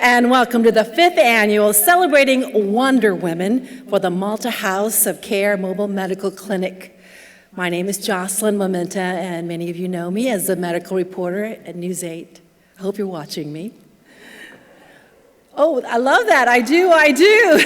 And welcome to the 5th annual Celebrating Wonder Women for the Malta House of Care Mobile Medical Clinic. My name is Jocelyn Momenta, and many of you know me as a medical reporter at News 8. I hope you're watching me. Oh, I love that. I do.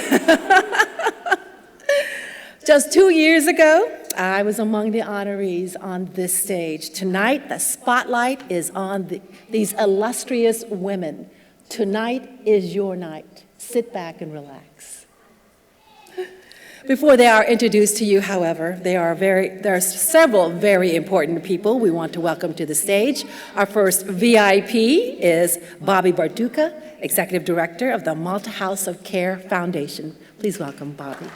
Just 2 years ago, I was among the honorees on this stage. Tonight, the spotlight is on these illustrious women. Tonight is your night. Sit back and relax. Before they are introduced to you, however, there are several very important people we want to welcome to the stage. Our first VIP is Bobby Barduca, Executive Director of the Malta House of Care Foundation. Please welcome Bobby.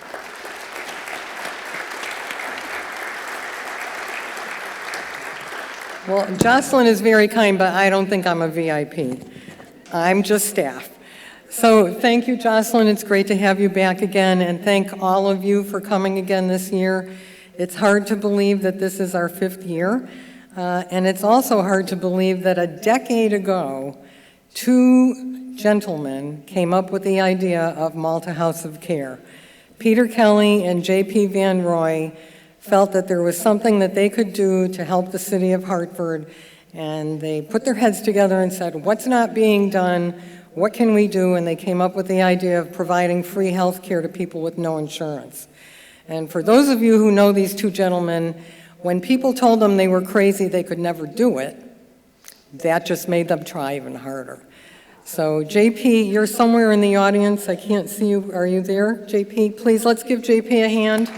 Well, Jocelyn is very kind, but I don't think I'm a VIP. I'm just staff. So thank you, Jocelyn. It's great to have you back again, and thank all of you for coming again this year. It's hard to believe that this is our 5th year, and it's also hard to believe that a decade ago, 2 gentlemen came up with the idea of Malta House of Care. Peter Kelly and J.P. Van Roy felt that there was something that they could do to help the city of Hartford, and they put their heads together and said, what's not being done? What can we do? And they came up with the idea of providing free health care to people with no insurance. And for those of you who know these 2 gentlemen, when people told them they were crazy, they could never do it, that just made them try even harder. So JP, you're somewhere in the audience. I can't see you. Are you there, JP? Please, let's give JP a hand.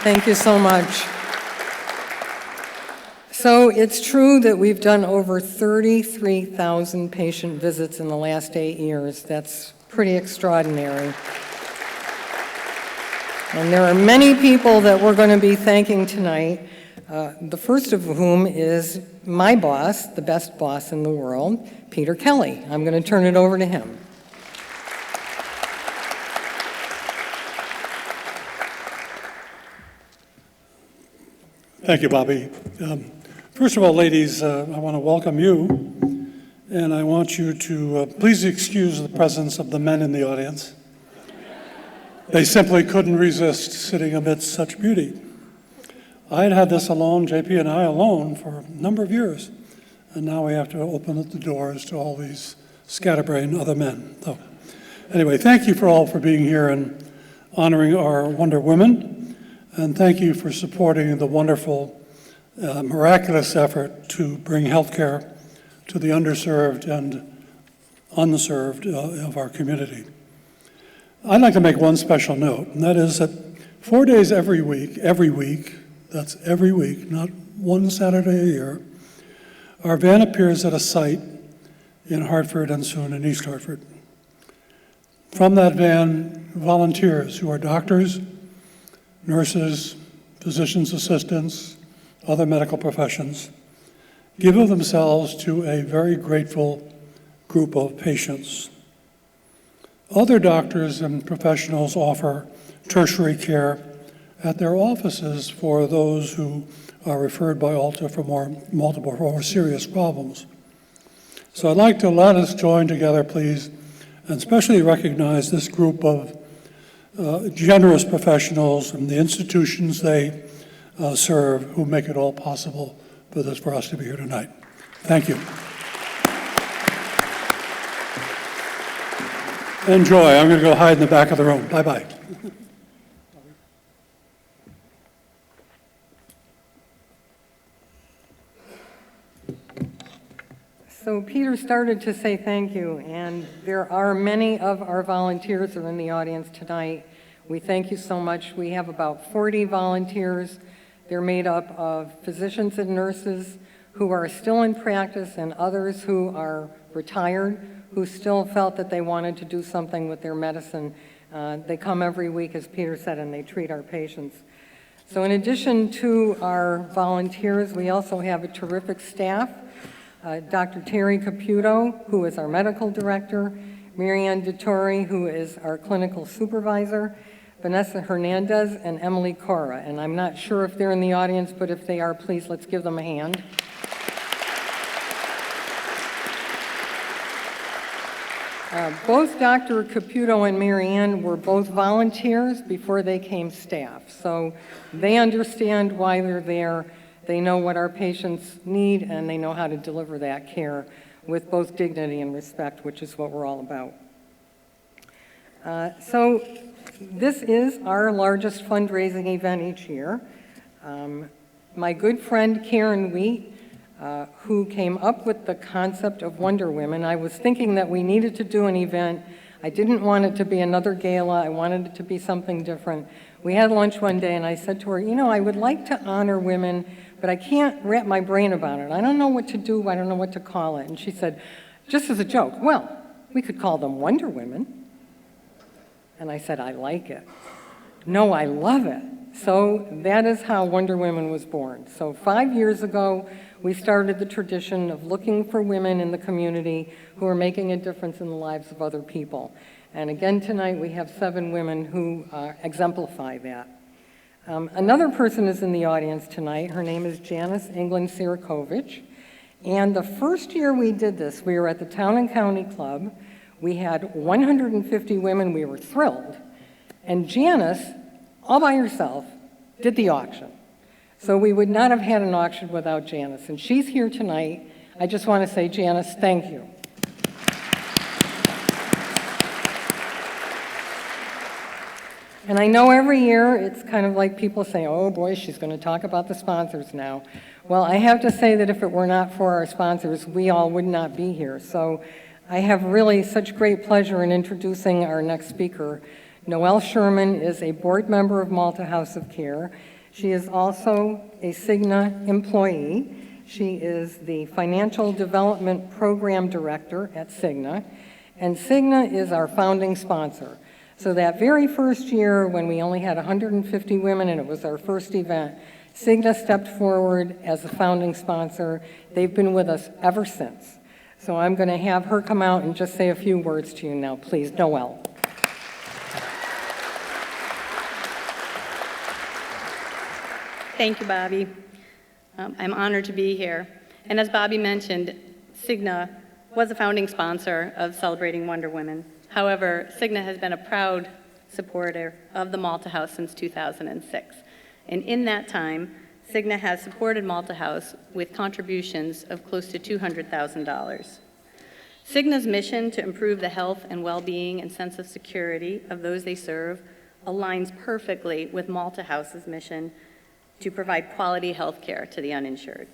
Thank you so much. So it's true that we've done over 33,000 patient visits in the last 8 years. That's pretty extraordinary. And there are many people that we're going to be thanking tonight, the first of whom is my boss, the best boss in the world, Peter Kelly. I'm going to turn it over to him. Thank you, Bobby. First of all, ladies, I want to welcome you, and I want you to please excuse the presence of the men in the audience. They simply couldn't resist sitting amidst such beauty. I had had this alone, JP and I alone, for a number of years, and now we have to open up the doors to all these scatterbrained other men. So, anyway, thank you all for being here and honoring our Wonder Women, and thank you for supporting the wonderful miraculous effort to bring health care to the underserved and unserved of our community. I'd like to make one special note, and that is that 4 days every week, that's every week, not one Saturday a year, our van appears at a site in Hartford and soon in East Hartford. From that van, volunteers who are doctors, nurses, physician's assistants, other medical professions, give of themselves to a very grateful group of patients. Other doctors and professionals offer tertiary care at their offices for those who are referred by ALTA for more serious problems. So I'd like to let us join together, please, and especially recognize this group of generous professionals and the institutions they serve who make it all possible for us to be here tonight. Thank you. Enjoy. I'm going to go hide in the back of the room. Bye-bye. So Peter started to say thank you, and there are many of our volunteers who are in the audience tonight. We thank you so much. We have about 40 volunteers. They're made up of physicians and nurses who are still in practice and others who are retired, who still felt that they wanted to do something with their medicine. They come every week, as Peter said, and they treat our patients. So in addition to our volunteers, we also have a terrific staff. Dr. Terry Caputo, who is our medical director, Marianne DeTore, who is our clinical supervisor, Vanessa Hernandez, and Emily Cora. And I'm not sure if they're in the audience, but if they are, please let's give them a hand. Both Dr. Caputo and Mary Ann were both volunteers before they came staff, so they understand why they're there. They know what our patients need, and they know how to deliver that care with both dignity and respect, which is what we're all about. So this is our largest fundraising event each year. My good friend Karen Wheat, who came up with the concept of Wonder Women, I was thinking that we needed to do an event. I didn't want it to be another gala. I wanted it to be something different. We had lunch one day, and I said to her, you know, I would like to honor women, but I can't wrap my brain about it. I don't know what to do. I don't know what to call it. And she said, just as a joke, well, we could call them Wonder Women. And I said, I like it. No, I love it. So that is how Wonder Women was born. So 5 years ago, we started the tradition of looking for women in the community who are making a difference in the lives of other people. And again tonight, we have 7 women who exemplify that. Another person is in the audience tonight. Her name is Janice England Sirakovich. And the first year we did this, we were at the Town and County Club. We had 150 women. We were thrilled. And Janice, all by herself, did the auction. So we would not have had an auction without Janice. And she's here tonight. I just want to say, Janice, thank you. And I know every year it's kind of like people say, oh boy, she's going to talk about the sponsors now. Well, I have to say that if it were not for our sponsors, we all would not be here. So I have really such great pleasure in introducing our next speaker. Noelle Sherman is a board member of Malta House of Care. She is also a Cigna employee. She is the Financial Development Program Director at Cigna, and Cigna is our founding sponsor. So that very first year when we only had 150 women and it was our first event, Cigna stepped forward as a founding sponsor. They've been with us ever since. So I'm going to have her come out and just say a few words to you now. Please, Noelle. Thank you, Bobby. I'm honored to be here. And as Bobby mentioned, Cigna was a founding sponsor of Celebrating Wonder Women. However, Cigna has been a proud supporter of the Malta House since 2006. And in that time, Cigna has supported Malta House with contributions of close to $200,000. Cigna's mission to improve the health and well-being and sense of security of those they serve aligns perfectly with Malta House's mission to provide quality health care to the uninsured.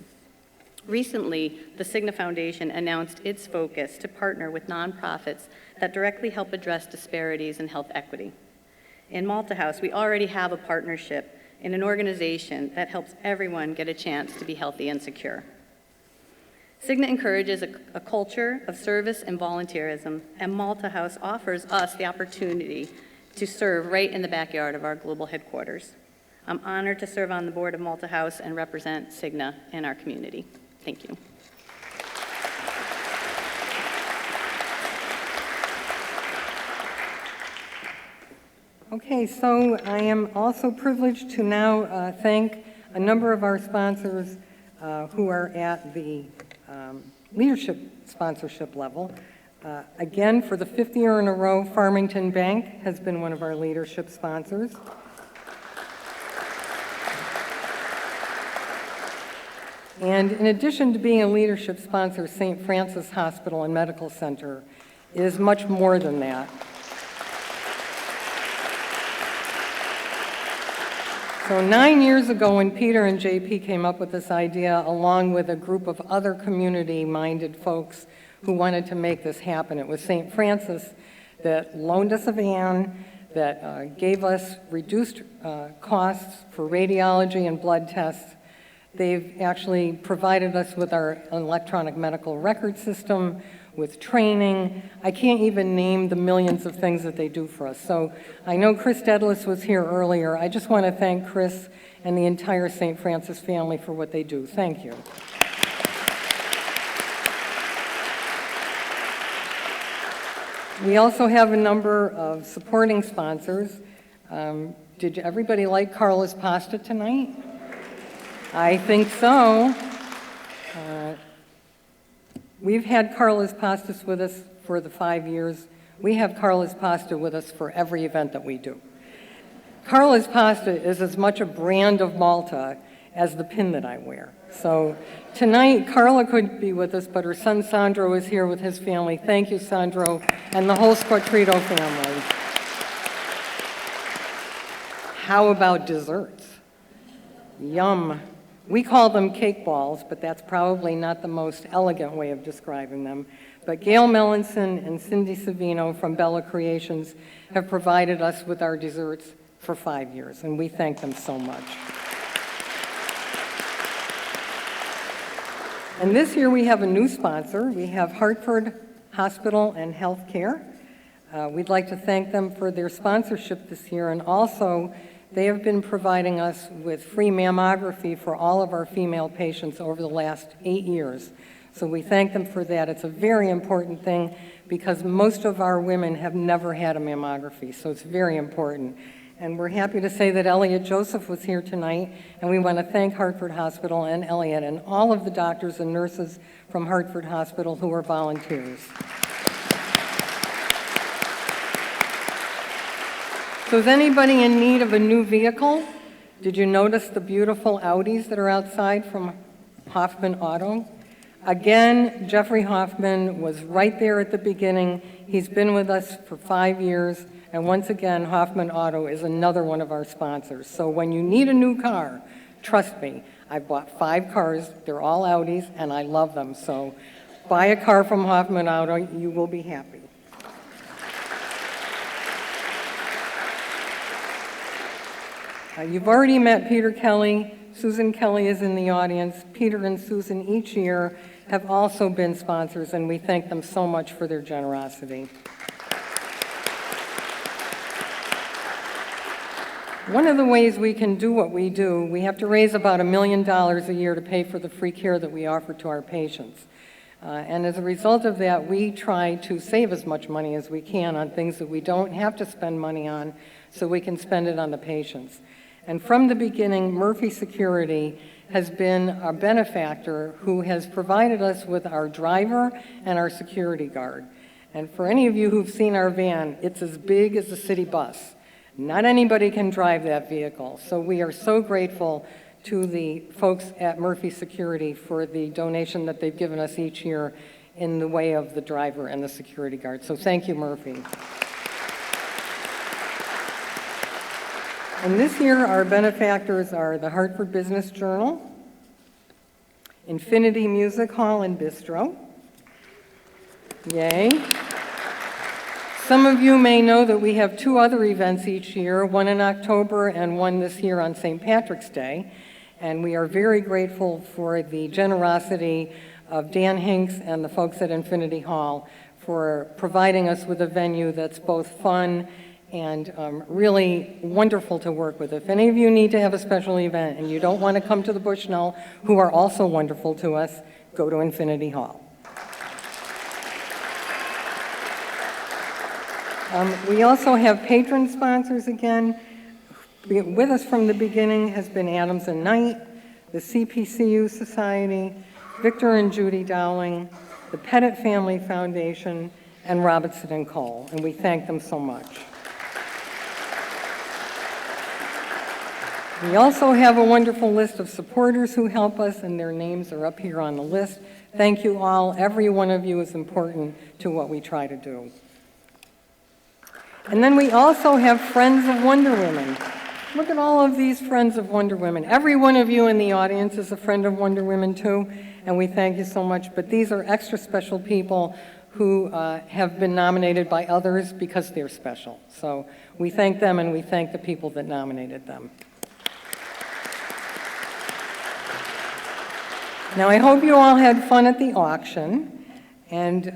Recently, the Cigna Foundation announced its focus to partner with nonprofits that directly help address disparities in health equity. In Malta House, we already have a partnership in an organization that helps everyone get a chance to be healthy and secure. Cigna encourages a culture of service and volunteerism, and Malta House offers us the opportunity to serve right in the backyard of our global headquarters. I'm honored to serve on the board of Malta House and represent Cigna in our community. Thank you. Okay, so I am also privileged to now thank a number of our sponsors who are at the leadership sponsorship level. Again, for the 5th year in a row, Farmington Bank has been one of our leadership sponsors. And in addition to being a leadership sponsor, St. Francis Hospital and Medical Center is much more than that. So 9 years ago, when Peter and JP came up with this idea, along with a group of other community-minded folks who wanted to make this happen, it was St. Francis that loaned us a van, that gave us reduced costs for radiology and blood tests. They've actually provided us with our electronic medical record system, with training. I can't even name the millions of things that they do for us. So I know Chris Dedalus was here earlier. I just want to thank Chris and the entire St. Francis family for what they do. Thank you. We also have a number of supporting sponsors. Did everybody like Carla's pasta tonight? I think so. We've had Carla's Pastas with us for the 5 years we have Carla's Pasta with us for every event that we do. Carla's Pasta is as much a brand of Malta as the pin that I wear. So tonight, Carla couldn't be with us, but her son Sandro is here with his family. Thank you, Sandro, and the whole Squattrito family. How about desserts? Yum. We call them cake balls, but that's probably not the most elegant way of describing them. But Gail Melanson and Cindy Savino from Bella Creations have provided us with our desserts for 5 years, and we thank them so much. And this year we have a new sponsor. We have Hartford Hospital and Healthcare. We'd like to thank them for their sponsorship this year, and also they have been providing us with free mammography for all of our female patients over the last 8 years. So we thank them for that. It's a very important thing because most of our women have never had a mammography, so it's very important. And we're happy to say that Elliot Joseph was here tonight, and we want to thank Hartford Hospital and Elliot and all of the doctors and nurses from Hartford Hospital who are volunteers. So is anybody in need of a new vehicle? Did you notice the beautiful Audis that are outside from Hoffman Auto? Again, Jeffrey Hoffman was right there at the beginning. He's been with us for 5 years. And once again, Hoffman Auto is another one of our sponsors. So when you need a new car, trust me, I've bought 5 cars. They're all Audis, and I love them. So buy a car from Hoffman Auto. You will be happy. You've already met Peter Kelly. Susan Kelly is in the audience. Peter and Susan each year have also been sponsors, and we thank them so much for their generosity. One of the ways we can do what we do, we have to raise about $1 million a year to pay for the free care that we offer to our patients. And as a result of that, we try to save as much money as we can on things that we don't have to spend money on so we can spend it on the patients. And from the beginning, Murphy Security has been a benefactor who has provided us with our driver and our security guard. And for any of you who've seen our van, it's as big as a city bus. Not anybody can drive that vehicle. So we are so grateful to the folks at Murphy Security for the donation that they've given us each year in the way of the driver and the security guard. So thank you, Murphy. And this year, our benefactors are the Hartford Business Journal, Infinity Music Hall and Bistro. Yay. Some of you may know that we have 2 other events each year, one in October and one this year on St. Patrick's Day. And we are very grateful for the generosity of Dan Hinks and the folks at Infinity Hall for providing us with a venue that's both fun and really wonderful to work with. If any of you need to have a special event and you don't want to come to the Bushnell, who are also wonderful to us, go to Infinity Hall. We also have patron sponsors again. With us from the beginning has been Adams and Knight, the CPCU Society, Victor and Judy Dowling, the Pettit Family Foundation, and Robertson and Cole, and we thank them so much. We also have a wonderful list of supporters who help us, and their names are up here on the list. Thank you all. Every one of you is important to what we try to do. And then we also have Friends of Wonder Women. Look at all of these Friends of Wonder Women. Every one of you in the audience is a friend of Wonder Women too, and we thank you so much. But these are extra special people who have been nominated by others because they're special. So we thank them, and we thank the people that nominated them. Now, I hope you all had fun at the auction. And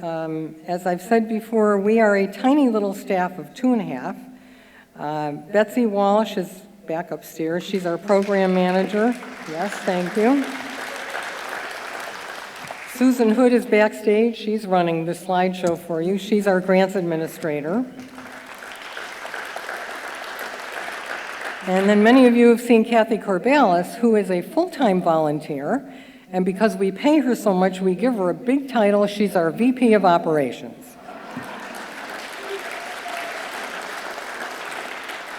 as I've said before, we are a tiny little staff of 2.5. Betsy Walsh is back upstairs. She's our program manager. Yes, thank you. Susan Hood is backstage. She's running the slideshow for you. She's our grants administrator. And then many of you have seen Kathy Corbalis, who is a full-time volunteer. And because we pay her so much, we give her a big title. She's our VP of Operations.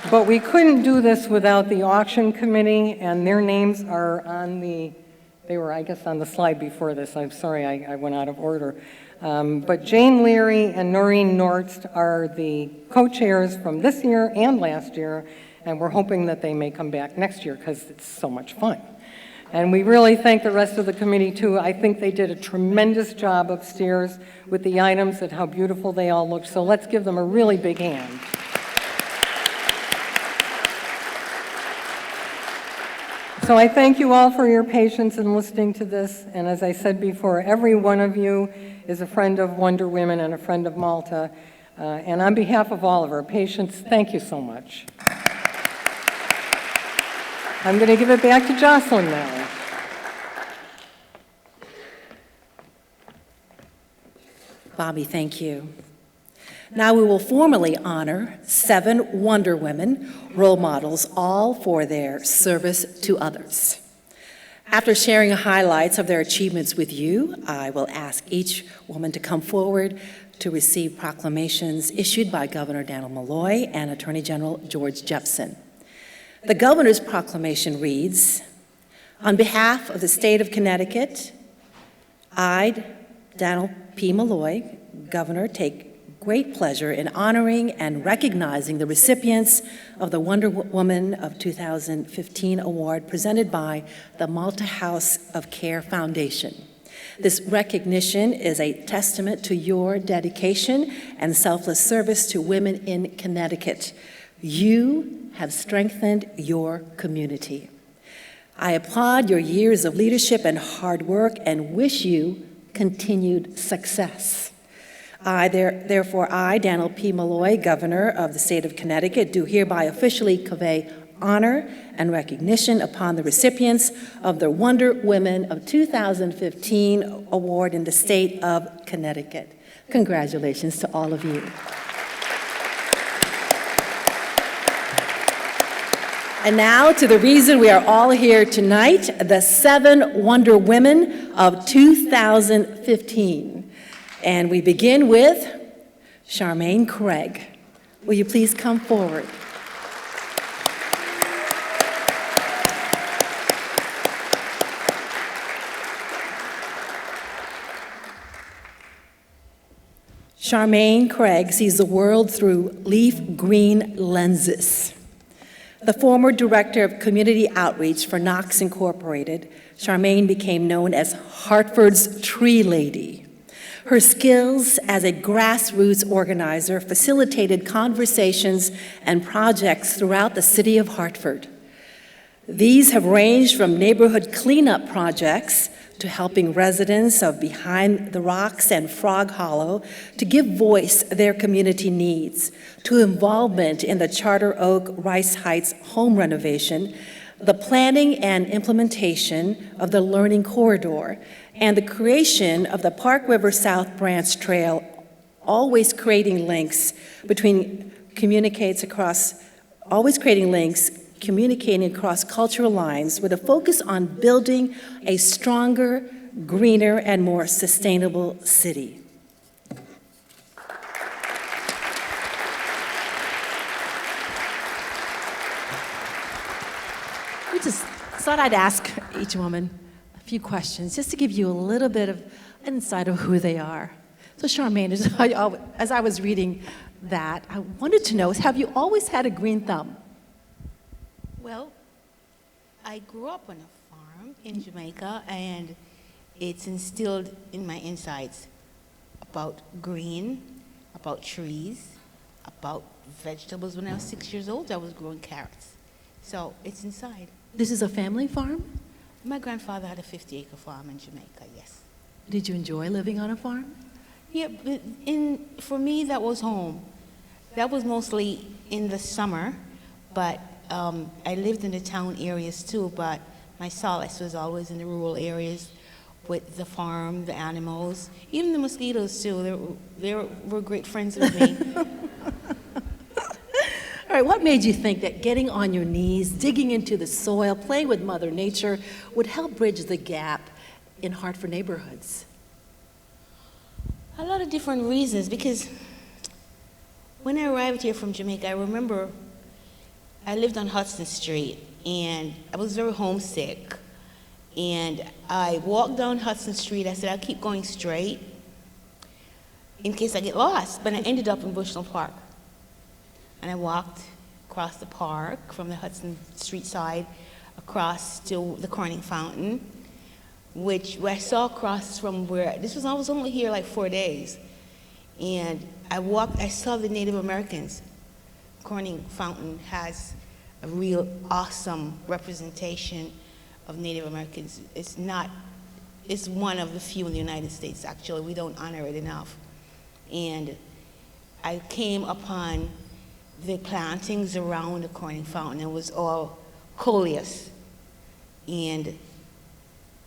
But we couldn't do this without the auction committee, and their names are on they were, I guess, on the slide before this. I'm sorry, I went out of order. But Jane Leary and Noreen Norst are the co-chairs from this year and last year, and we're hoping that they may come back next year because it's so much fun. And we really thank the rest of the committee, too. I think they did a tremendous job upstairs with the items and how beautiful they all looked, so let's give them a really big hand. So I thank you all for your patience in listening to this, and as I said before, every one of you is a friend of Wonder Women and a friend of Malta, and on behalf of all of our patients, thank you so much. I'm going to give it back to Jocelyn now. Bobby, thank you. Now we will formally honor 7 Wonder Women role models, all for their service to others. After sharing highlights of their achievements with you, I will ask each woman to come forward to receive proclamations issued by Governor Daniel Malloy and Attorney General George Jepsen. The governor's proclamation reads, "On behalf of the state of Connecticut, I, Daniel P. Malloy, Governor, take great pleasure in honoring and recognizing the recipients of the Wonder Woman of 2015 award presented by the Malta House of Care Foundation. This recognition is a testament to your dedication and selfless service to women in Connecticut. You have strengthened your community. I applaud your years of leadership and hard work and wish you continued success. Therefore, I, Daniel P. Malloy, Governor of the state of Connecticut, do hereby officially convey honor and recognition upon the recipients of the Wonder Women of 2015 award in the state of Connecticut." Congratulations to all of you. And now to the reason we are all here tonight, the 7 Wonder Women of 2015. And we begin with Charmaine Craig. Will you please come forward? Charmaine Craig sees the world through leaf green lenses. The former director of community outreach for Knox Incorporated, Charmaine became known as Hartford's Tree Lady. Her skills as a grassroots organizer facilitated conversations and projects throughout the city of Hartford. These have ranged from neighborhood cleanup projects to helping residents of Behind the Rocks and Frog Hollow to give voice their community needs, to involvement in the Charter Oak Rice Heights home renovation, the planning and implementation of the Learning Corridor, and the creation of the Park River South Branch Trail, always creating links communicating across cultural lines with a focus on building a stronger, greener, and more sustainable city. We just thought I'd ask each woman a few questions just to give you a little bit of insight of who they are. So Charmaine, as I was reading that, I wanted to know, have you always had a green thumb? Well, I grew up on a farm in Jamaica, and it's instilled in my insides about green, about trees, about vegetables. When I was 6 years old, I was growing carrots. So it's inside. This is a family farm? My grandfather had a 50-acre farm in Jamaica, yes. Did you enjoy living on a farm? Yeah, but for me, that was home. That was mostly in the summer, but I lived in the town areas too, but my solace was always in the rural areas with the farm, the animals, even the mosquitoes too. They were great friends with me. All right, what made you think that getting on your knees, digging into the soil, playing with Mother Nature would help bridge the gap in Hartford neighborhoods? A lot of different reasons, because when I arrived here from Jamaica, I remember I lived on Hudson Street, and I was very homesick. And I walked down Hudson Street. I said, I'll keep going straight in case I get lost. But I ended up in Bushnell Park. And I walked across the park from the Hudson Street side across to the Corning Fountain, which I saw across from where, I was only here like 4 days. And I saw the Native Americans. Corning Fountain has a real awesome representation of Native Americans. It's one of the few in the United States, actually. We don't honor it enough. And I came upon the plantings around the Corning Fountain. It was all coleus. And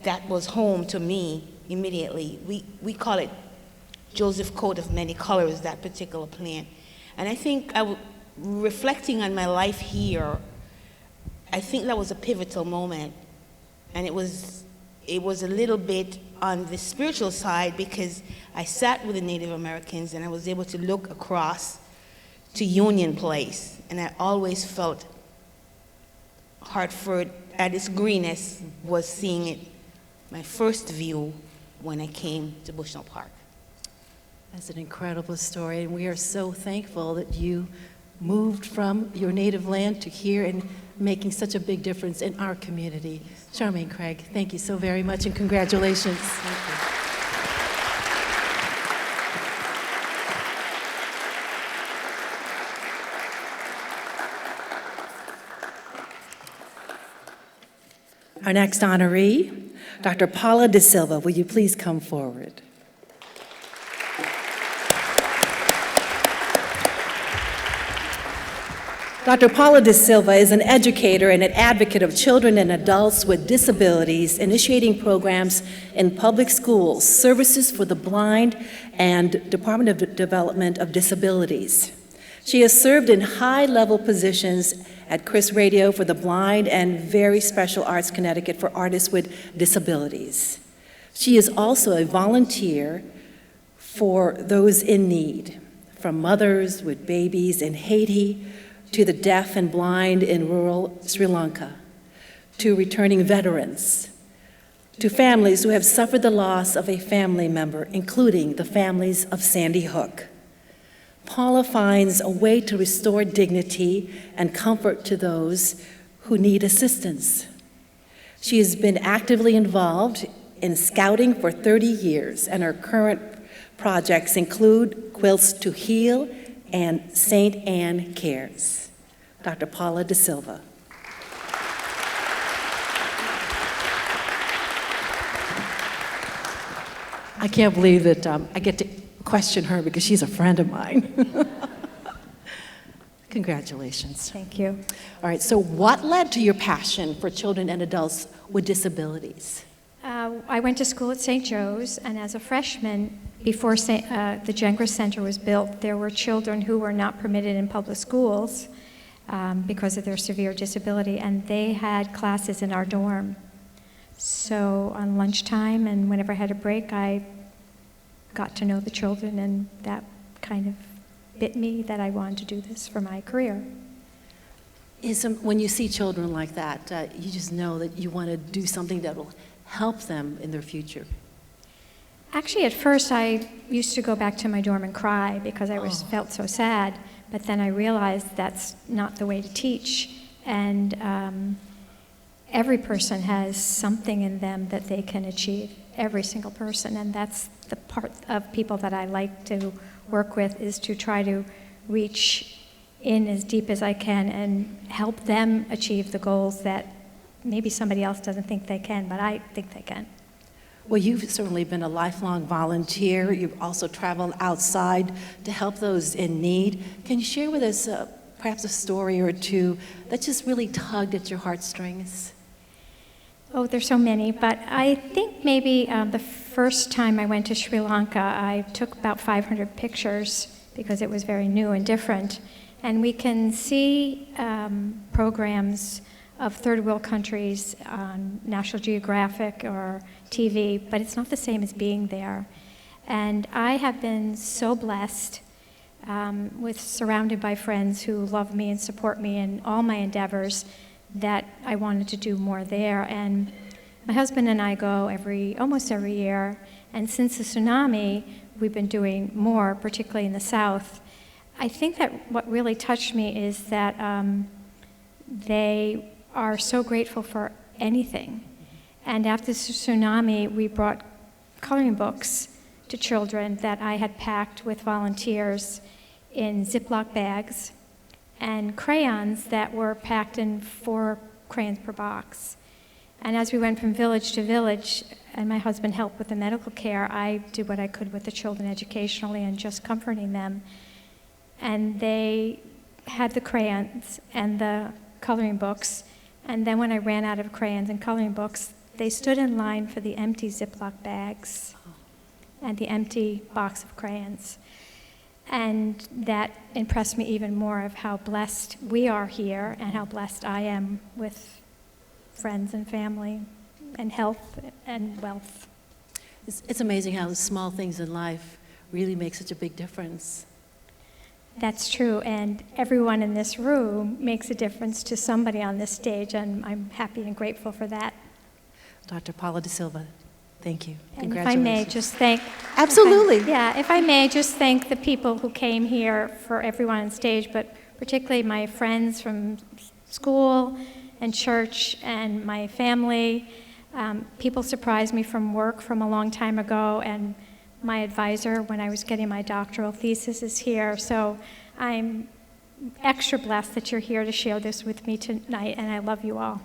that was home to me immediately. We call it Joseph coat of many colors, that particular plant. And I think, reflecting on my life here, I think that was a pivotal moment. And it was a little bit on the spiritual side, because I sat with the Native Americans and I was able to look across to Union Place. And I always felt Hartford at its greenest was seeing it, my first view, when I came to Bushnell Park. That's an incredible story, and we are so thankful that you moved from your native land to here and making such a big difference in our community. Charmaine Craig, thank you so very much, and congratulations. Thank you. Our next honoree, Dr. Paula De Silva, will you please come forward? Dr. Paula De Silva is an educator and an advocate of children and adults with disabilities, initiating programs in public schools, services for the blind, and Department of Development of Disabilities. She has served in high-level positions at Chris Radio for the blind and Very Special Arts Connecticut for artists with disabilities. She is also a volunteer for those in need, from mothers with babies in Haiti to the deaf and blind in rural Sri Lanka, to returning veterans, to families who have suffered the loss of a family member, including the families of Sandy Hook. Paula finds a way to restore dignity and comfort to those who need assistance. She has been actively involved in scouting for 30 years, and her current projects include Quilts to Heal and St. Anne Cares. Dr. Paula De Silva. I can't believe that I get to question her because she's a friend of mine. Congratulations. Thank you. All right, so what led to your passion for children and adults with disabilities? I went to school at St. Joe's, and as a freshman, before the Gengras Center was built, there were children who were not permitted in public schools because of their severe disability, and they had classes in our dorm. So on lunchtime and whenever I had a break, I got to know the children, and that kind of bit me that I wanted to do this for my career. When you see children like that, you just know that you want to do something that will help them in their future. Actually, at first, I used to go back to my dorm and cry because I felt so sad, but then I realized that's not the way to teach, and every person has something in them that they can achieve, every single person, and that's the part of people that I like to work with, is to try to reach in as deep as I can and help them achieve the goals that maybe somebody else doesn't think they can, but I think they can. Well, you've certainly been a lifelong volunteer. You've also traveled outside to help those in need. Can you share with us perhaps a story or two that just really tugged at your heartstrings? Oh, there's so many, but I think maybe the first time I went to Sri Lanka, I took about 500 pictures because it was very new and different. And we can see programs of third world countries on National Geographic or TV, but it's not the same as being there. And I have been so blessed surrounded by friends who love me and support me in all my endeavors, that I wanted to do more there. And my husband and I go almost every year, and since the tsunami, we've been doing more, particularly in the South. I think that what really touched me is that they are so grateful for anything. And after the tsunami, we brought coloring books to children that I had packed with volunteers in Ziploc bags, and crayons that were packed in 4 crayons per box. And as we went from village to village, and my husband helped with the medical care, I did what I could with the children educationally and just comforting them. And they had the crayons and the coloring books, and then when I ran out of crayons and coloring books, they stood in line for the empty Ziploc bags and the empty box of crayons. And that impressed me even more of how blessed we are here and how blessed I am with friends and family and health and wealth. It's amazing how the small things in life really make such a big difference. That's true, and everyone in this room makes a difference to somebody on this stage, and I'm happy and grateful for that. Dr. Paula De Silva, thank you. And if I may just thank... Absolutely. If I may just thank the people who came here, for everyone on stage, but particularly my friends from school and church and my family. People surprised me from work from a long time ago, and my advisor when I was getting my doctoral thesis is here. So I'm extra blessed that you're here to share this with me tonight, and I love you all.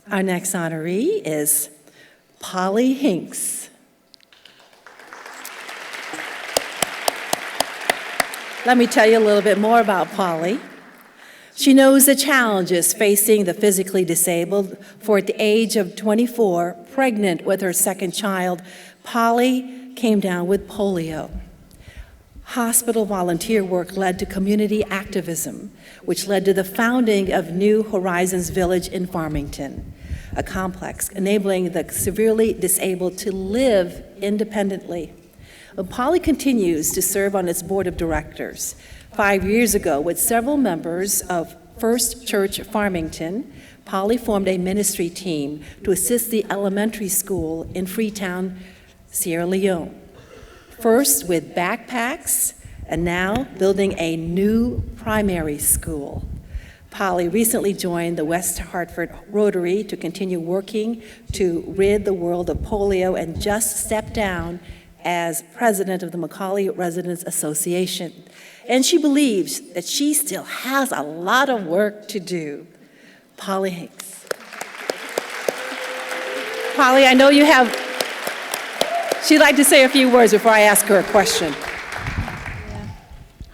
Our next honoree is Polly Hinks. Let me tell you a little bit more about Polly. She knows the challenges facing the physically disabled, for at the age of 24, pregnant with her second child, Polly came down with polio. Hospital volunteer work led to community activism, which led to the founding of New Horizons Village in Farmington, a complex enabling the severely disabled to live independently. Polly continues to serve on its board of directors. 5 years ago, with several members of First Church Farmington, Polly formed a ministry team to assist the elementary school in Freetown, Sierra Leone. First with backpacks, and now building a new primary school. Polly recently joined the West Hartford Rotary to continue working to rid the world of polio, and just stepped down as president of the Macaulay Residents Association. And she believes that she still has a lot of work to do. Polly Hinks. Polly, I know you have, she'd like to say a few words before I ask her a question.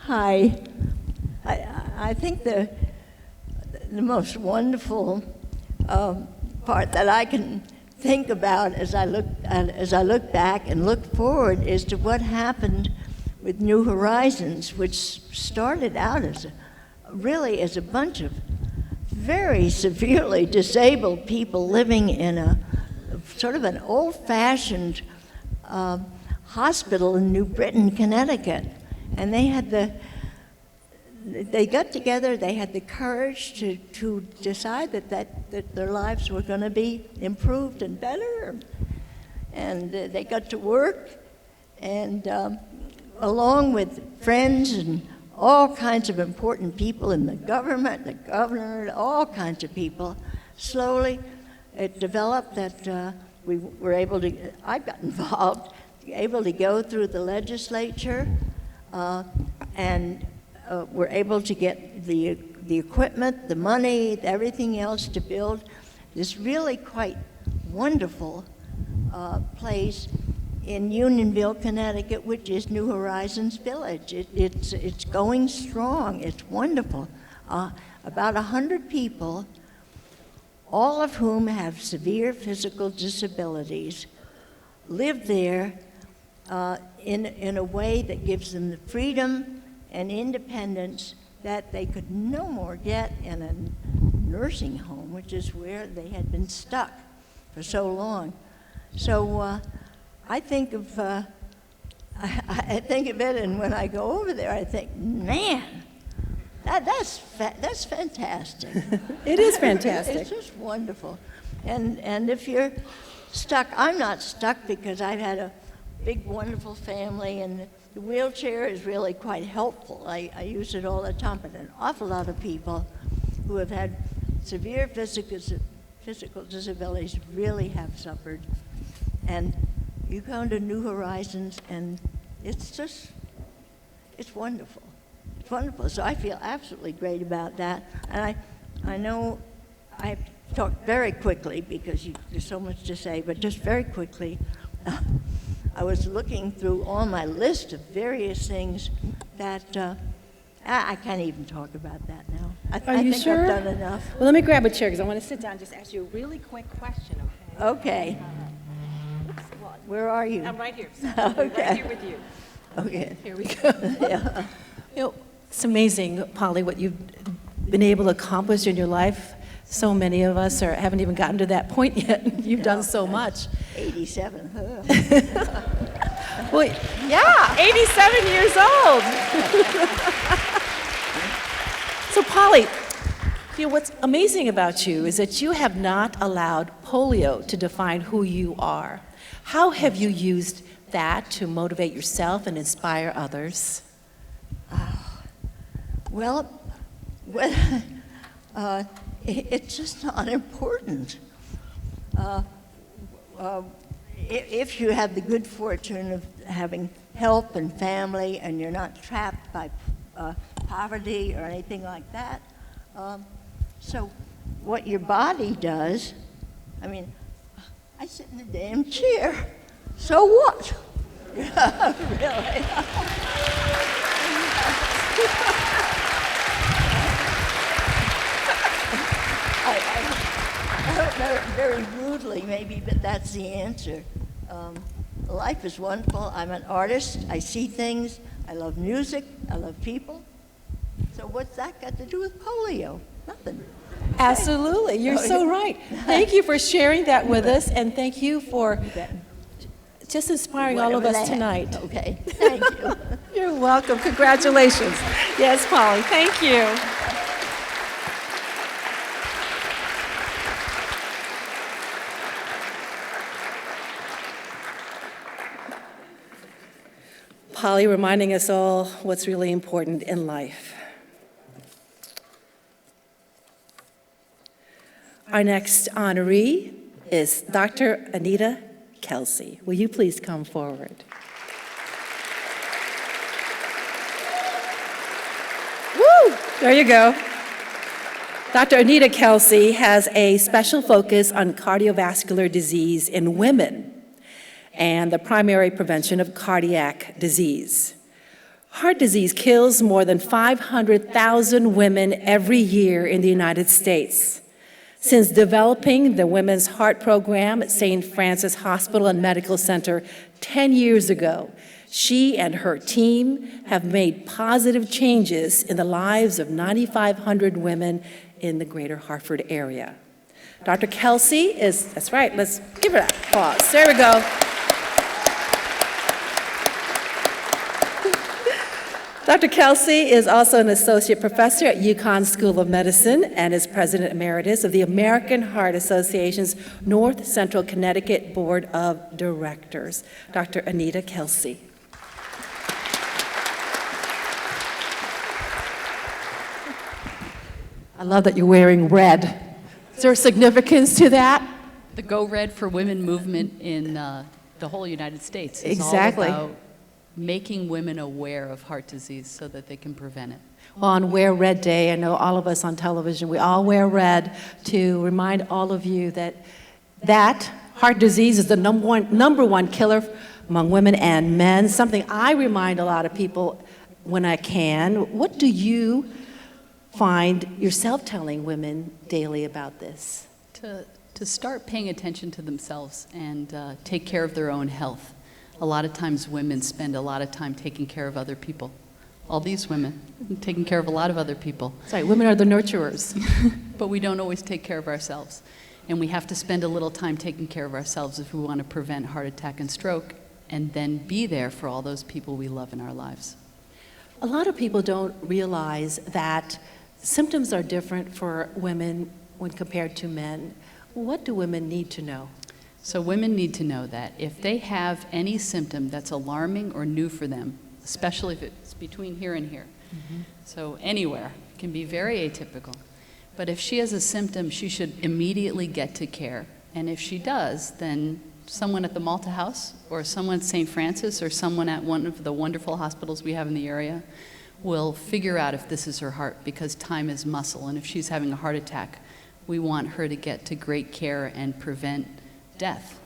Hi. I think the most wonderful part that I can think about as I look back and look forward is to what happened with New Horizons, which started out as a bunch of very severely disabled people living in a sort of an old-fashioned hospital in New Britain, Connecticut. And they got together, they had the courage to decide that their lives were going to be improved and better. And they got to work, and along with friends and all kinds of important people in the government, the governor, all kinds of people, slowly it developed that we were able to, I got involved, able to go through the legislature, and were able to get the equipment, the money, everything else to build this really quite wonderful place in Unionville, Connecticut, which is New Horizons Village. It's going strong. It's wonderful. About 100 people, all of whom have severe physical disabilities, live there in a way that gives them the freedom and independence that they could no more get in a nursing home, which is where they had been stuck for so long. So I think of I think of it, and when I go over there, I think, man, that's fantastic. It is fantastic. It's just wonderful. And if you're stuck, I'm not stuck because I've had a big, wonderful family, and the wheelchair is really quite helpful. I use it all the time, but an awful lot of people who have had severe physical disabilities really have suffered. And you go to New Horizons, and it's wonderful. It's wonderful. So I feel absolutely great about that. And I know I talked very quickly because there's so much to say, but just very quickly, I was looking through all my list of various things that I can't even talk about that now. I think sure? I've done enough. Well, let me grab a chair because I want to sit down and just ask you a really quick question, okay? Okay. Where are you? I'm right here. Okay. Right here with you. Okay. Here we go. Yeah. You know, it's amazing, Polly, what you've been able to accomplish in your life. So many of us haven't even gotten to that point yet. You've done so much. 87. Well, yeah, 87 years old. So, Polly, you know, what's amazing about you is that you have not allowed polio to define who you are. How have you used that to motivate yourself and inspire others? Well, it's just not important. If you have the good fortune of having help and family and you're not trapped by poverty or anything like that, so what your body does, I mean, I sit in a damn chair, so what? Really? I don't know, very rudely maybe, but that's the answer. Life is wonderful. I'm an artist. I see things. I love music. I love people. So what's that got to do with polio? Nothing. Absolutely, you're so right. Thank you for sharing that with us, and thank you for just inspiring all of us tonight. Okay, thank you. You're welcome. Congratulations. Yes, Polly, thank you. Polly reminding us all what's really important in life. Our next honoree is Dr. Anita Kelsey. Will you please come forward? Woo! There you go. Dr. Anita Kelsey has a special focus on cardiovascular disease in women and the primary prevention of cardiac disease. Heart disease kills more than 500,000 women every year in the United States. Since developing the Women's Heart Program at St. Francis Hospital and Medical Center 10 years ago, she and her team have made positive changes in the lives of 9,500 women in the greater Hartford area. Dr. Kelsey that's right, let's give her that applause. There we go. Dr. Kelsey is also an associate professor at UConn School of Medicine and is president emeritus of the American Heart Association's North Central Connecticut Board of Directors. Dr. Anita Kelsey. I love that you're wearing red. Is there significance to that? The Go Red for Women movement in the whole United States is Exactly. all about making women aware of heart disease so that they can prevent it. Well, on Wear Red Day, I know all of us on television, we all wear red to remind all of you that heart disease is the number one killer among women and men, something I remind a lot of people when I can. What do you find yourself telling women daily about this? To start paying attention to themselves and take care of their own health. A lot of times women spend a lot of time taking care of other people, all these women, taking care of a lot of other people. That's right, women are the nurturers. But we don't always take care of ourselves. And we have to spend a little time taking care of ourselves if we want to prevent heart attack and stroke, and then be there for all those people we love in our lives. A lot of people don't realize that symptoms are different for women when compared to men. What do women need to know? So women need to know that if they have any symptom that's alarming or new for them, especially if it's between here and here, so anywhere, it can be very atypical. But if she has a symptom, she should immediately get to care. And if she does, then someone at the Malta House or someone at St. Francis or someone at one of the wonderful hospitals we have in the area will figure out if this is her heart, because time is muscle. And if she's having a heart attack, we want her to get to great care and prevent death.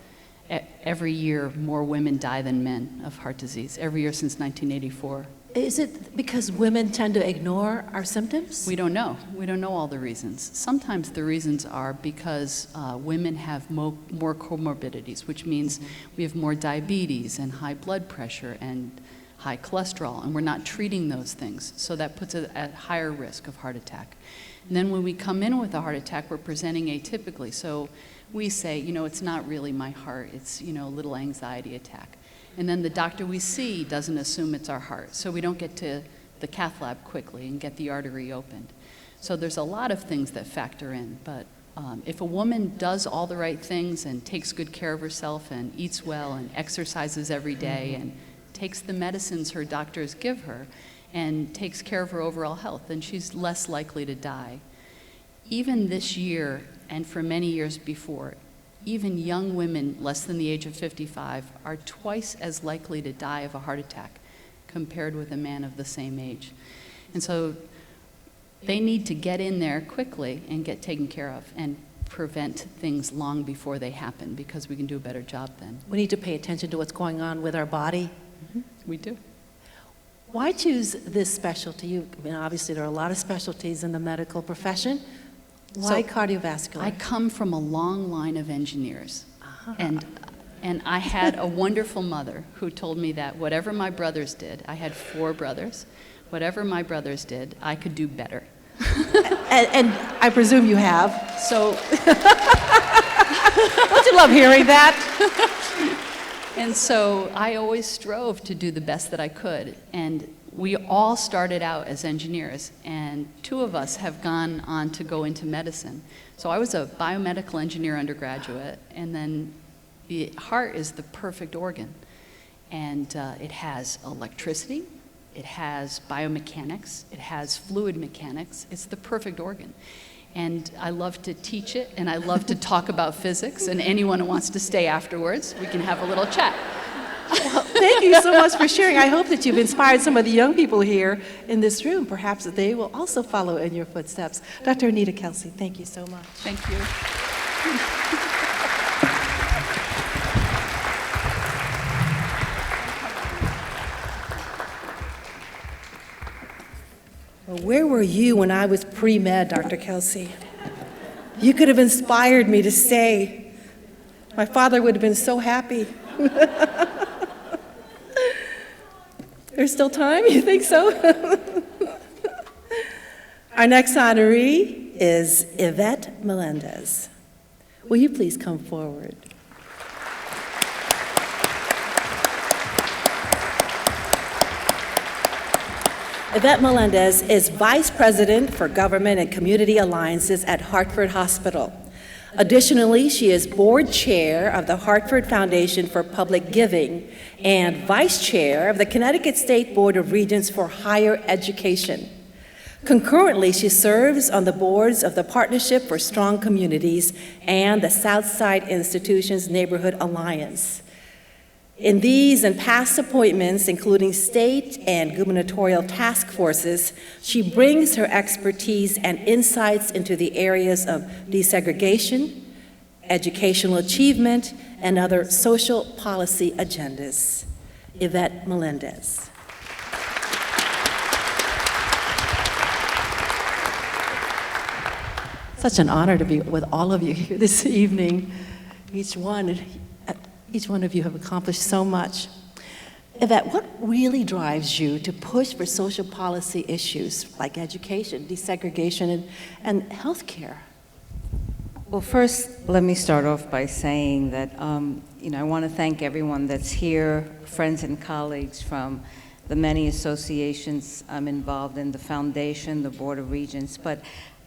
Every year, more women die than men of heart disease, every year since 1984. Is it because women tend to ignore our symptoms? We don't know. We don't know all the reasons. Sometimes the reasons are because women have more comorbidities, which means we have more diabetes and high blood pressure and high cholesterol, and we're not treating those things. So that puts it at higher risk of heart attack. And then when we come in with a heart attack, we're presenting atypically. So we say, you know, it's not really my heart, it's, you know, a little anxiety attack. And then the doctor we see doesn't assume it's our heart. So we don't get to the cath lab quickly and get the artery opened. So there's a lot of things that factor in. But if a woman does all the right things and takes good care of herself and eats well and exercises every day and takes the medicines her doctors give her and takes care of her overall health, then she's less likely to die. Even this year and for many years before, even young women less than the age of 55 are twice as likely to die of a heart attack compared with a man of the same age. And so they need to get in there quickly and get taken care of and prevent things long before they happen, because we can do a better job then. We need to pay attention to what's going on with our body. We do. Why choose this specialty? I mean, obviously, there are a lot of specialties in the medical profession. Why cardiovascular? I come from a long line of engineers. And I had a wonderful mother who told me that whatever my brothers did, I had 4 brothers, whatever my brothers did, I could do better. and I presume you have. So, don't you love hearing that? And so I always strove to do the best that I could. And we all started out as engineers, and 2 of us have gone on to go into medicine. So I was a biomedical engineer undergraduate, and then the heart is the perfect organ. And it has electricity, it has biomechanics, it has fluid mechanics. It's the perfect organ. And I love to teach it, and I love to talk about physics, and anyone who wants to stay afterwards, we can have a little chat. Well, thank you so much for sharing. I hope that you've inspired some of the young people here in this room. Perhaps that they will also follow in your footsteps. Dr. Anita Kelsey, thank you so much. Thank you. Well, where were you when I was pre-med, Dr. Kelsey? You could have inspired me to stay. My father would have been so happy. There's still time? You think so? Our next honoree is Yvette Melendez. Will you please come forward? Yvette Melendez is Vice President for Government and Community Alliances at Hartford Hospital. Additionally, she is Board Chair of the Hartford Foundation for Public Giving and Vice Chair of the Connecticut State Board of Regents for Higher Education. Concurrently, she serves on the boards of the Partnership for Strong Communities and the Southside Institutions Neighborhood Alliance. In these and past appointments, including state and gubernatorial task forces, she brings her expertise and insights into the areas of desegregation, educational achievement, and other social policy agendas. Yvette Melendez. Such an honor to be with all of you here this each one of you have accomplished so much. Yvette, what really drives you to push for social policy issues like education, desegregation, and healthcare? Well, first, let me start off by saying that, I want to thank everyone that's here, friends and colleagues from the many associations I'm involved in, the foundation, the Board of Regents, but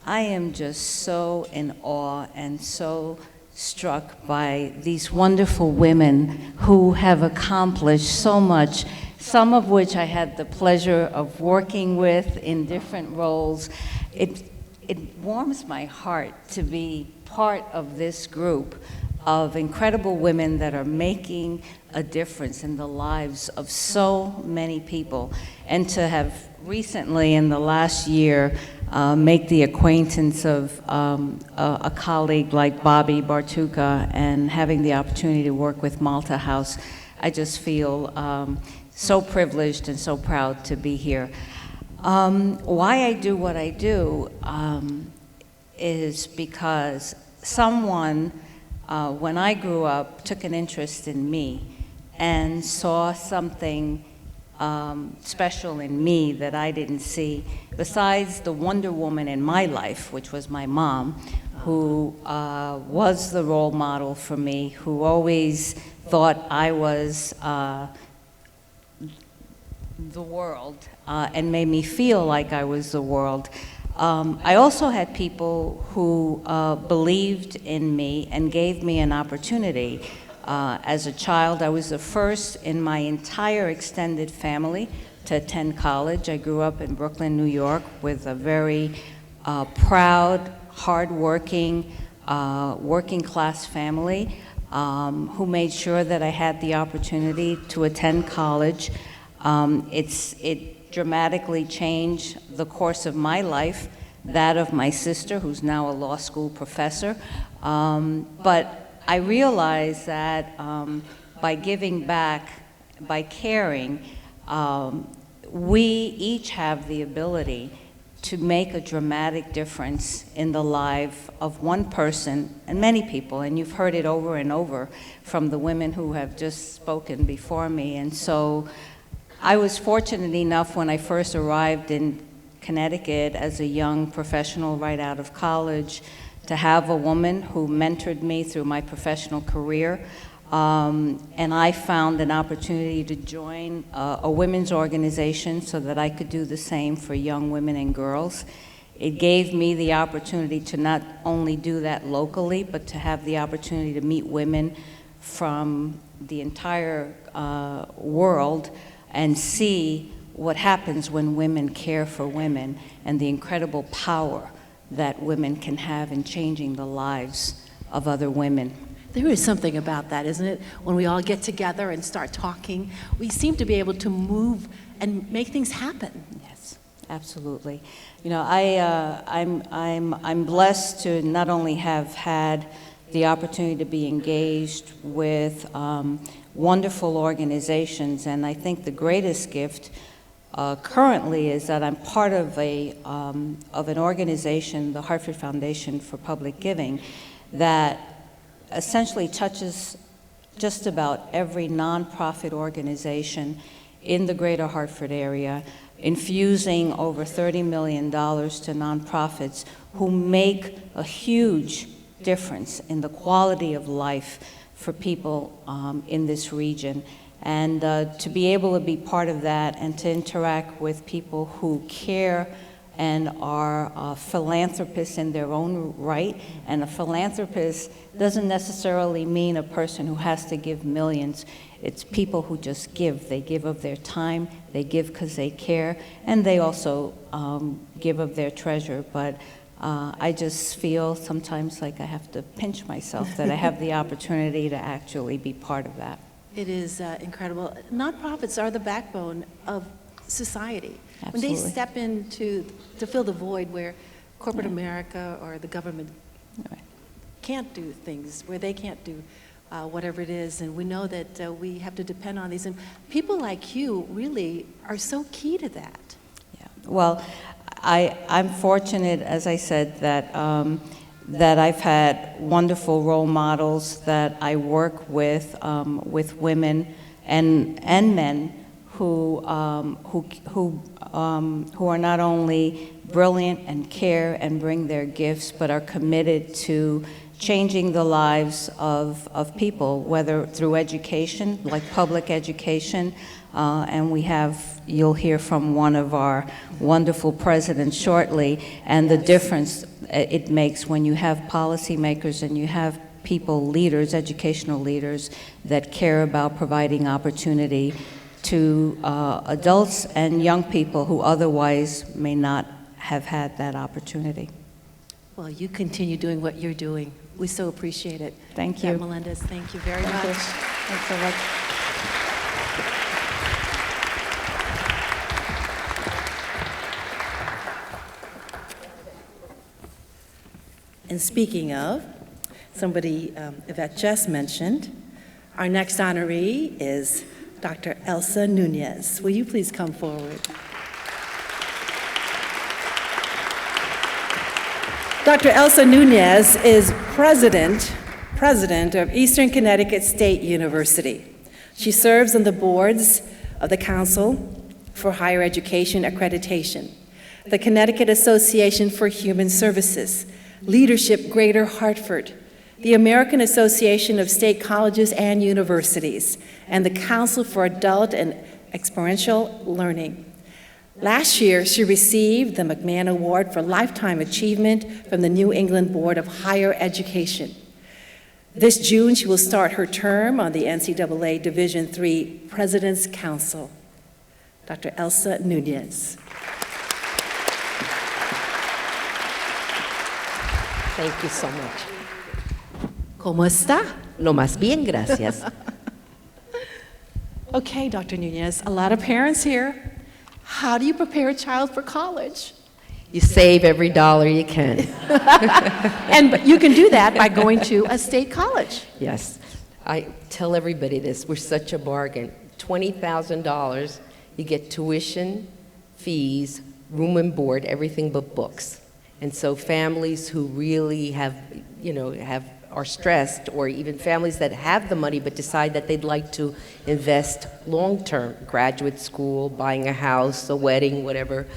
I am just so in awe and so struck by these wonderful women who have accomplished so much, some of which I had the pleasure of working with in different roles. It warms my heart to be part of this group of incredible women that are making a difference in the lives of so many people, and to have recently in the last year make the acquaintance of a colleague like Bobby Bartuka and having the opportunity to work with Malta House. I just feel so privileged and so proud to be here. Why I do what I do is because someone, when I grew up, took an interest in me and saw something special in me that I didn't see, besides the Wonder Woman in my life, which was my mom, who was the role model for me, who always thought I was the world and made me feel like I was the world. I also had people who believed in me and gave me an opportunity. As a child, I was the first in my entire extended family to attend college. I grew up in Brooklyn, New York, with a very proud, hardworking, working class family who made sure that I had the opportunity to attend college. It dramatically changed the course of my life, that of my sister, who's now a law school professor. But I realized that by giving back, by caring, we each have the ability to make a dramatic difference in the life of one person and many people, and you've heard it over and over from the women who have just spoken before me. And so I was fortunate enough when I first arrived in Connecticut as a young professional right out of college to have a woman who mentored me through my professional career. And I found an opportunity to join a women's organization so that I could do the same for young women and girls. It gave me the opportunity to not only do that locally, but to have the opportunity to meet women from the entire world and see what happens when women care for women and the incredible power that women can have in changing the lives of other women. There is something about that, isn't it? When we all get together and start talking, we seem to be able to move and make things happen. Yes, absolutely. You know, I'm blessed to not only have had the opportunity to be engaged with wonderful organizations, and I think the greatest gift currently is that I'm part of an organization, the Hartford Foundation for Public Giving, that essentially touches just about every nonprofit organization in the greater Hartford area, infusing over $30 million to nonprofits who make a huge difference in the quality of life for people in this region. And to be able to be part of that and to interact with people who care and are philanthropists in their own right. And a philanthropist doesn't necessarily mean a person who has to give millions. It's people who just give. They give of their time, they give because they care, and they also give of their treasure. But I just feel sometimes like I have to pinch myself that I have the opportunity to actually be part of that. It is incredible. Nonprofits are the backbone of society. Absolutely. When they step in to fill the void where corporate America or the government can't do things, where they can't do whatever it is, and we know that we have to depend on these. And people like you really are so key to that. Yeah. Well, I'm fortunate, as I said, that that I've had wonderful role models that I work with women and men who are not only brilliant and care and bring their gifts, but are committed to changing the lives of people, whether through education, like public education, and you'll hear from one of our wonderful presidents shortly, and the difference it makes when you have policymakers and you have people, leaders, educational leaders, that care about providing opportunity to adults and young people who otherwise may not have had that opportunity. Well, you continue doing what you're doing. We so appreciate it. Thank you. Melendez, thank you very Thank much. you. Thanks so much. And speaking of, somebody Yvette just mentioned, our next honoree is Dr. Elsa Nunez. Will you please come forward? Dr. Elsa Nunez is president of Eastern Connecticut State University. She serves on the boards of the Council for Higher Education Accreditation, the Connecticut Association for Human Services, Leadership Greater Hartford, the American Association of State Colleges and Universities, and the Council for Adult and Experiential Learning. Last year, she received the McMahon Award for Lifetime Achievement from the New England Board of Higher Education. This June, she will start her term on the NCAA Division III President's Council. Dr. Elsa Nunez. Thank you so much. ¿Cómo está? Lo más bien, gracias. Okay, Dr. Nunez, a lot of parents here. How do you prepare a child for college? You save every dollar you can. But you can do that by going to a state college. Yes. I tell everybody this, we're such a bargain. $20,000, you get tuition, fees, room and board, everything but books. And so families who really are stressed, or even families that have the money but decide that they'd like to invest long-term, graduate school, buying a house, a wedding, whatever,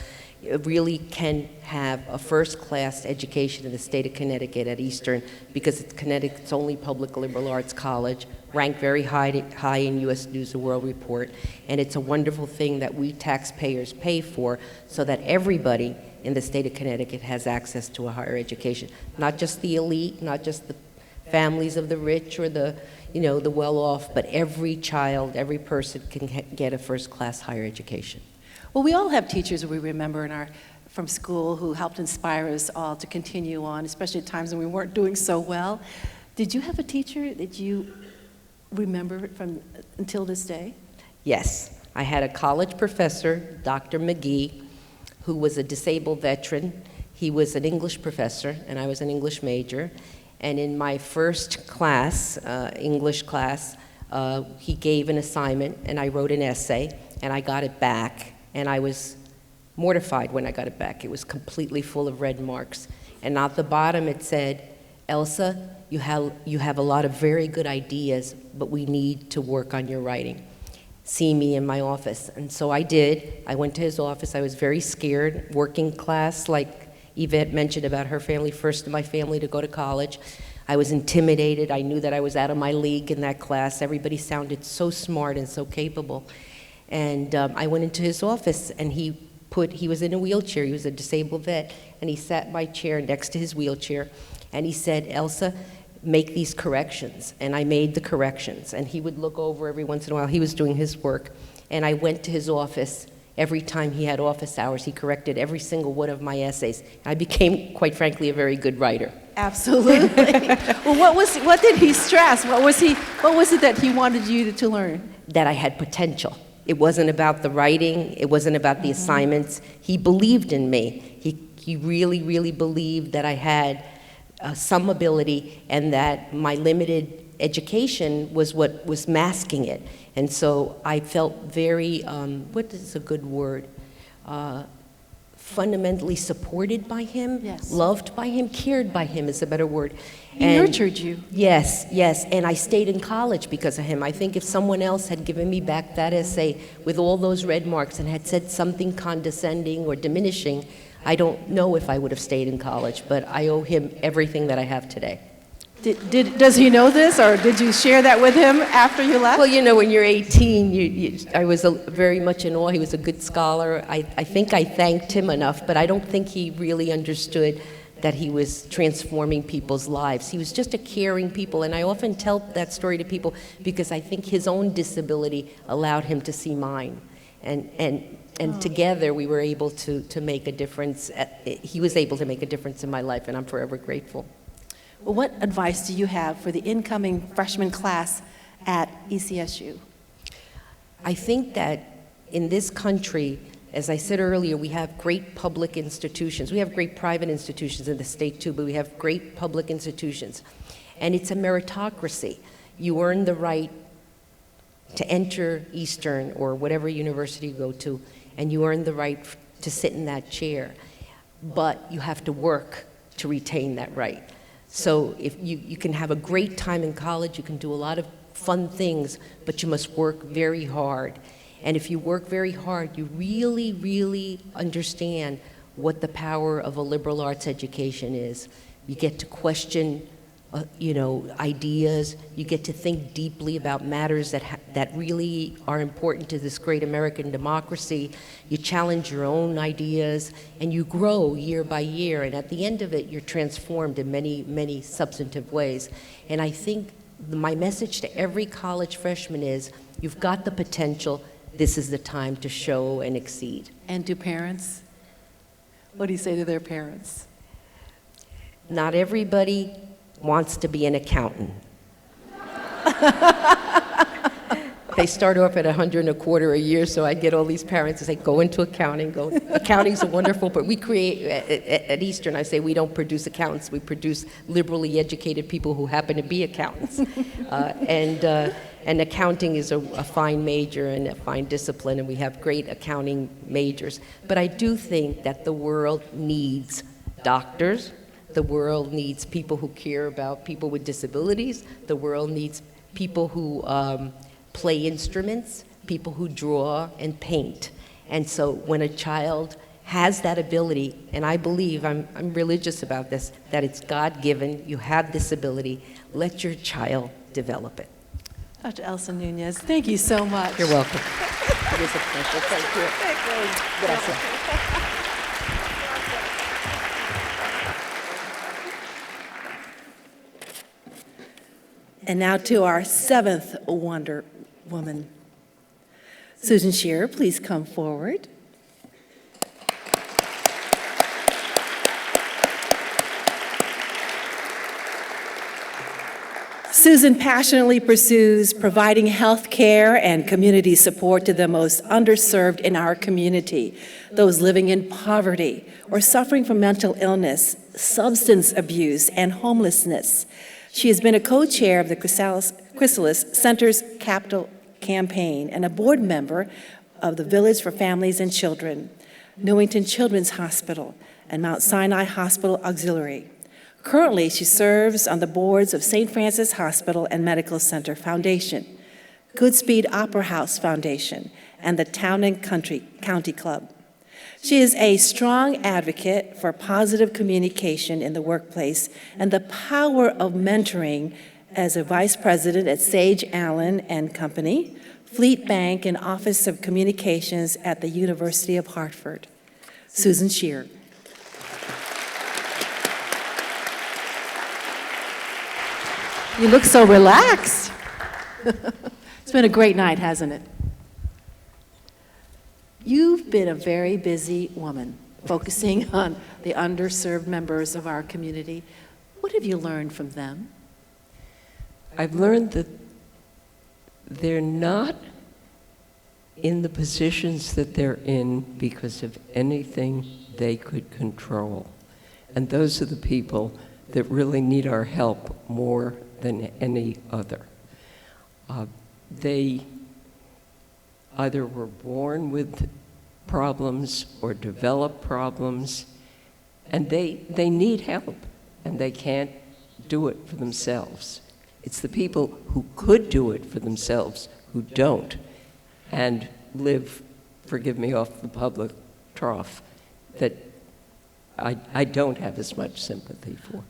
really can have a first-class education in the state of Connecticut at Eastern, because it's Connecticut's only public liberal arts college, ranked very high in U.S. News & World Report, and it's a wonderful thing that we taxpayers pay for so that everybody in the state of Connecticut has access to a higher education. Not just the elite, not just the families of the rich or the well-off, but every child, every person can get a first-class higher education. Well, we all have teachers we remember from school who helped inspire us all to continue on, especially at times when we weren't doing so well. Did you have a teacher that you remember until this day? Yes. I had a college professor, Dr. McGee, who was a disabled veteran. He was an English professor, and I was an English major. And in my first class, English class, he gave an assignment, and I wrote an essay, and I got it back. And I was mortified when I got it back. It was completely full of red marks. And at the bottom it said, "Elsa, you have a lot of very good ideas, but we need to work on your writing. See me in my office." And so I did. I went to his office. I was very scared, working class, like Yvette mentioned about her family, first in my family to go to college. I was intimidated. I knew that I was out of my league in that class. Everybody sounded so smart and so capable. And I went into his office, and he was in a wheelchair. He was a disabled vet, and he sat in my chair next to his wheelchair, and he said, "Elsa, make these corrections." And I made the corrections, and he would look over every once in a while. He was doing his work, and I went to his office. Every time he had office hours, he corrected every single one of my essays. I became, quite frankly, a very good writer. Absolutely. Well, what did he stress? What was it that he wanted you to learn? That I had potential. It wasn't about the writing. It wasn't about the assignments. He believed in me. He really, really believed that I had some ability, and that my limited education was what was masking it. And so I felt very, what is a good word? fundamentally supported by him, Yes. loved by him, cared by him is a better word. He nurtured you. Yes, yes, and I stayed in college because of him. I think if someone else had given me back that essay with all those red marks and had said something condescending or diminishing, I don't know if I would have stayed in college, but I owe him everything that I have today. Does he know this, or did you share that with him after you left? Well, you know, when you're 18, I was very much in awe. He was a good scholar. I think I thanked him enough, but I don't think he really understood that he was transforming people's lives. He was just a caring people, and I often tell that story to people because I think his own disability allowed him to see mine. And together we were able to make a difference. He was able to make a difference in my life, and I'm forever grateful. Well, what advice do you have for the incoming freshman class at ECSU? I think that in this country, as I said earlier, we have great public institutions. We have great private institutions in the state too, but we have great public institutions. And it's a meritocracy. You earn the right to enter Eastern or whatever university you go to, and you earn the right to sit in that chair. But you have to work to retain that right. So if you can have a great time in college, you can do a lot of fun things, but you must work very hard. And if you work very hard, you really, really understand what the power of a liberal arts education is. You get to question, ideas. You get to think deeply about matters that really are important to this great American democracy. You challenge your own ideas, and you grow year by year. And at the end of it, you're transformed in many, many substantive ways. And I think my message to every college freshman is, you've got the potential. This is the time to show and exceed. And to parents? What do you say to their parents? Not everybody wants to be an accountant. They start off at $125 a year, so I get all these parents to say, go into accounting, go. Accounting's wonderful, but we create, at Eastern, I say we don't produce accountants, we produce liberally educated people who happen to be accountants. And accounting is a fine major and a fine discipline, and we have great accounting majors. But I do think that the world needs doctors, the world needs people who care about people with disabilities, the world needs people who play instruments, people who draw and paint. And so when a child has that ability, and I believe, I'm religious about this, that it's God-given, you have this ability, let your child develop it. Dr. Elsa Nunez, thank you so much. You're welcome. It is a pleasure. Thank you. Gracias. And now to our seventh Wonder Woman. Susan Shearer, please come forward. Susan passionately pursues providing health care and community support to the most underserved in our community, those living in poverty or suffering from mental illness, substance abuse, and homelessness. She has been a co-chair of the Chrysalis Center's Capital Campaign and a board member of the Village for Families and Children, Newington Children's Hospital, and Mount Sinai Hospital Auxiliary. Currently, she serves on the boards of St. Francis Hospital and Medical Center Foundation, Goodspeed Opera House Foundation, and the Town and County Club. She is a strong advocate for positive communication in the workplace and the power of mentoring as a vice president at Sage Allen and Company, Fleet Bank, and Office of Communications at the University of Hartford. Susan Shearer. You look so relaxed. It's been a great night, hasn't it? You've been a very busy woman, focusing on the underserved members of our community. What have you learned from them? I've learned that they're not in the positions that they're in because of anything they could control. And those are the people that really need our help more than any other. They either were born with problems or develop problems, and they need help, and they can't do it for themselves. It's the people who could do it for themselves who don't and live, forgive me, off the public trough that I don't have as much sympathy for.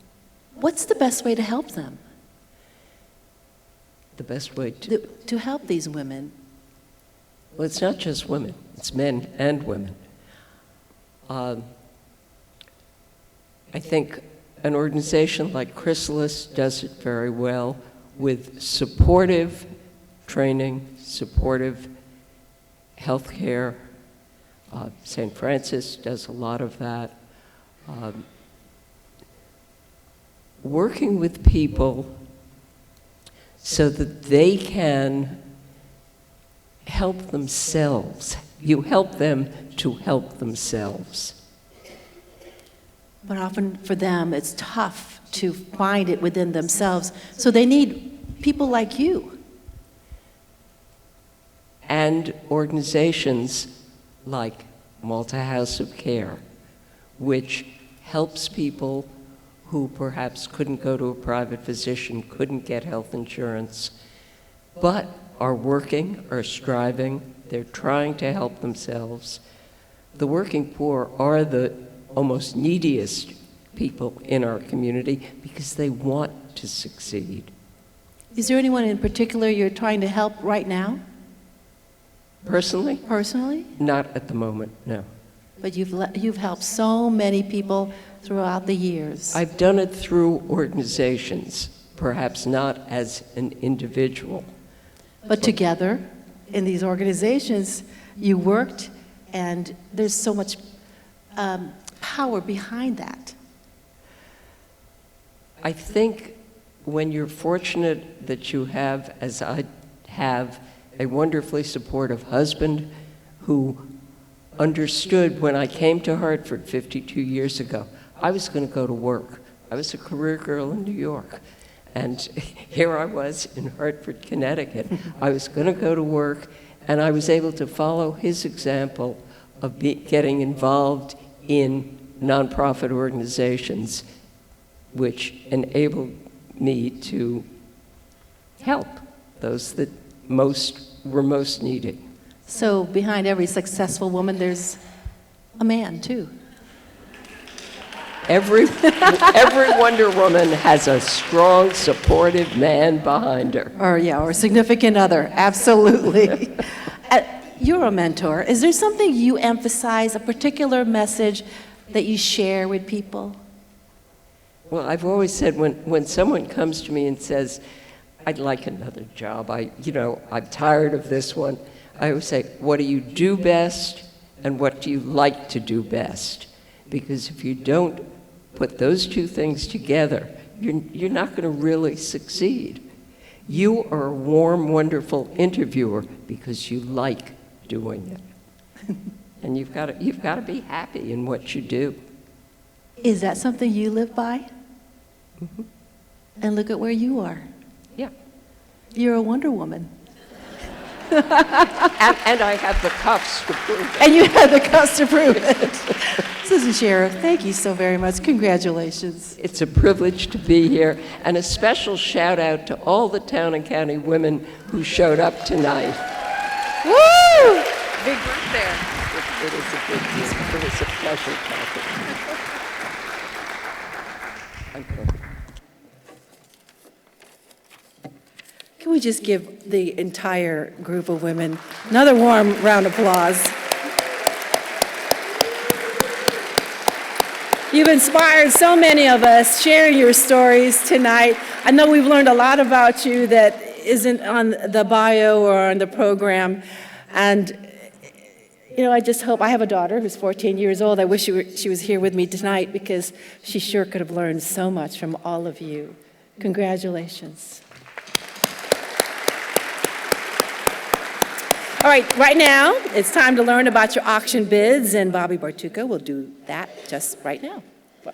What's the best way to help them? The best way to help these women? Well, it's not just women, it's men and women. I think an organization like Chrysalis does it very well with supportive training, supportive health care. St. Francis does a lot of that. Working with people so that they can help themselves. You help them to help themselves. But often for them, it's tough to find it within themselves. So they need people like you. And organizations like Malta House of Care, which helps people who perhaps couldn't go to a private physician, couldn't get health insurance, but are working, are striving, they're trying to help themselves. The working poor are the almost neediest people in our community because they want to succeed. Is there anyone in particular you're trying to help right now? Personally? Personally? Not at the moment, no. But you've helped so many people throughout the years. I've done it through organizations, perhaps not as an individual. But together, in these organizations, you worked, and there's so much power behind that. I think when you're fortunate that you have, as I have, a wonderfully supportive husband who understood when I came to Hartford 52 years ago, I was going to go to work. I was a career girl in New York. And here I was in Hartford, Connecticut. I was going to go to work, and I was able to follow his example of getting involved in nonprofit organizations, which enabled me to help those that were most needed. So behind every successful woman, there's a man, too. Every Wonder Woman has a strong, supportive man behind her. Or a significant other, absolutely. You're a mentor. Is there something you emphasize, a particular message that you share with people? Well, I've always said when someone comes to me and says, I'd like another job, I'm tired of this one, I always say, what do you do best and what do you like to do best? Because if you don't put those two things together, you're not going to really succeed. You are a warm, wonderful interviewer because you like doing it. And you've got to be happy in what you do. Is that something you live by? Mm-hmm. And look at where you are. Yeah. You're a Wonder Woman. and I have the cuffs to prove it. And you have the cuffs to prove it. Susan Sheriff, thank you so very much. Congratulations. It's a privilege to be here, and a special shout out to all the town and county women who showed up tonight. Woo! Big group there. It was a pleasure talking. Can we just give the entire group of women another warm round of applause? You've inspired so many of us sharing your stories tonight. I know we've learned a lot about you that isn't on the bio or on the program. And, I just hope, I have a daughter who's 14 years old. I wish she was here with me tonight because she sure could have learned so much from all of you. Congratulations. All right now, it's time to learn about your auction bids, and Bobby Bartuca will do that just right now.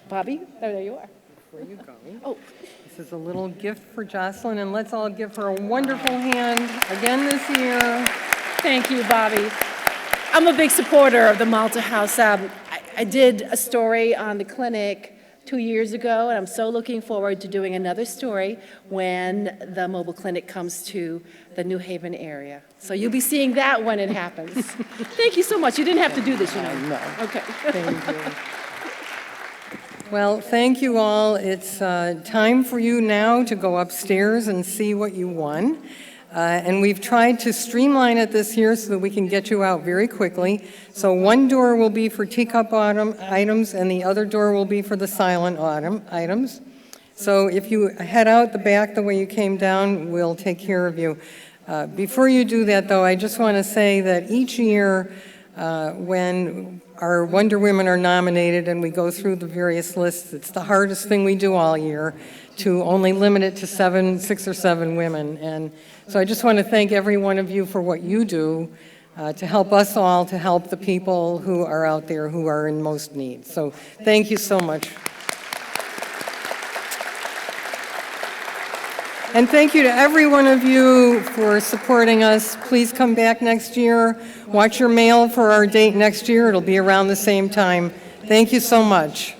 Bobby, there you are. Where are you going? Oh. This is a little gift for Jocelyn, and let's all give her a wonderful hand again this year. Thank you, Bobby. I'm a big supporter of the Malta House. I did a story on the clinic 2 years ago, and I'm so looking forward to doing another story when the mobile clinic comes to the New Haven area. So you'll be seeing that when it happens. Thank you so much. You didn't have to do this, you know. No. Okay. Thank you. Well, thank you all. It's time for you now to go upstairs and see what you won. And we've tried to streamline it this year so that we can get you out very quickly. So one door will be for teacup items, and the other door will be for the silent items. So if you head out the back the way you came down, we'll take care of you. Before you do that, though, I just want to say that each year when our Wonder Women are nominated and we go through the various lists, it's the hardest thing we do all year to only limit it to 6 or 7 women. And so I just want to thank every one of you for what you do to help us all, to help the people who are out there who are in most need. So thank you so much. And thank you to every one of you for supporting us. Please come back next year. Watch your mail for our date next year. It'll be around the same time. Thank you so much.